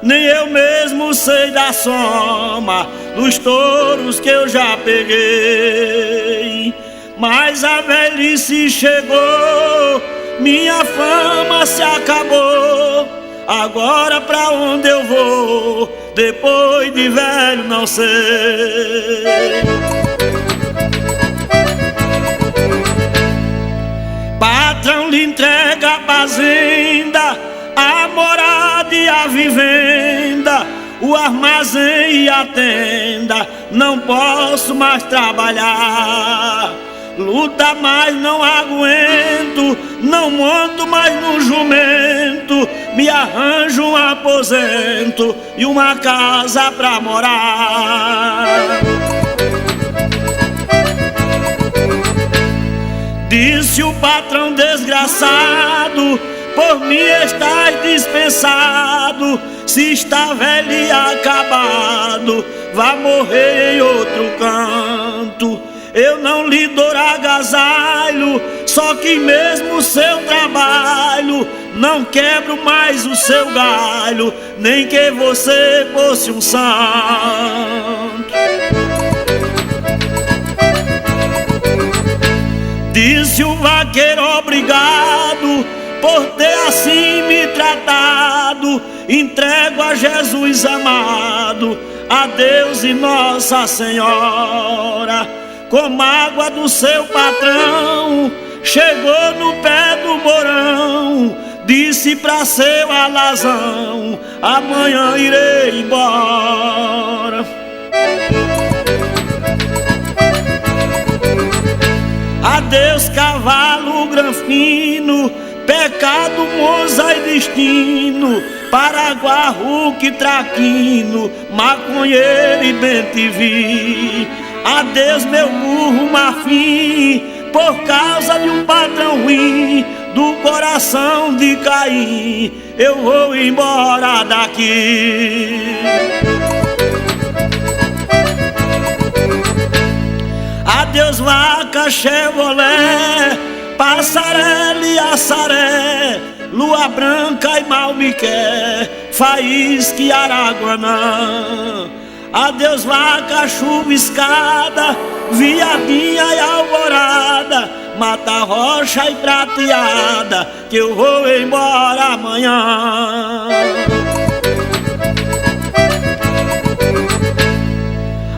nem eu mesmo sei da soma dos touros que eu já peguei. Mas a velhice chegou, minha fama se acabou. Agora pra onde eu vou? Depois de velho não sei. Patrão lhe entrega a fazenda, a morada e a vivenda, o armazém e a tenda. Não posso mais trabalhar, luta mais não aguento, não monto mais no jumento. Me arranjo um aposento e uma casa pra morar. Disse o patrão desgraçado, por mim estás dispensado. Se está velho e acabado, vá morrer em outro canto. Eu não lhe dou agasalho, só que mesmo o seu trabalho não quebro mais o seu galho, nem que você fosse um santo. Disse o vaqueiro obrigado por ter assim me tratado. Entrego a Jesus amado, a Deus e Nossa Senhora. Com água do seu patrão, chegou no pé do morão. Disse pra seu alazão, amanhã irei embora. Adeus cavalo granfino, pecado, moza e destino, Paraguá, Ruque, Traquino, maconheiro e bem-te-vi. Adeus meu burro marfim, por causa de um patrão ruim, do coração de Caim, eu vou embora daqui. Adeus vaca, Chevrolet, passarela e assaré, lua branca e mal me quer, faísca e araguanã. Adeus vaca, chuva, escada, viadinha e alvorada, mata rocha e prateada, que eu vou embora amanhã.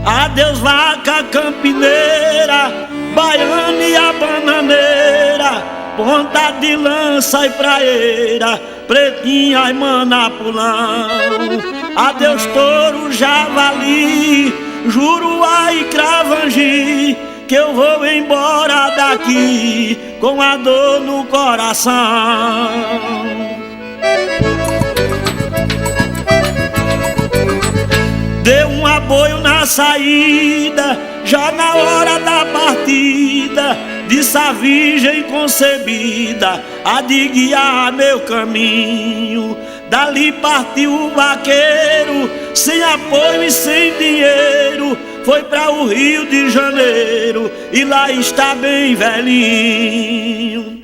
Adeus vaca campineira, baiana e a bananeira, ponta de lança e praeira, pretinha e manapulão. Adeus touro, javali, juruá e cravangi, que eu vou embora daqui com a dor no coração. Deu um aboio na saída, já na hora da partida, disse a virgem concebida, há de guiar meu caminho. Dali partiu o vaqueiro, sem apoio e sem dinheiro, foi para o Rio de Janeiro e lá está bem velhinho.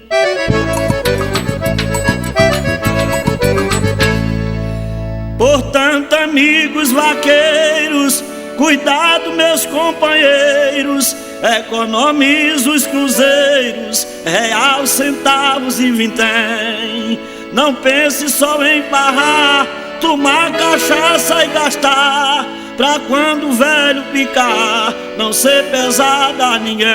Portanto, amigos vaqueiros, cuidado meus companheiros, economize os cruzeiros, real, centavos e vintém. Não pense só em barrar, tomar cachaça e gastar, pra quando o velho picar, não ser pesado a ninguém.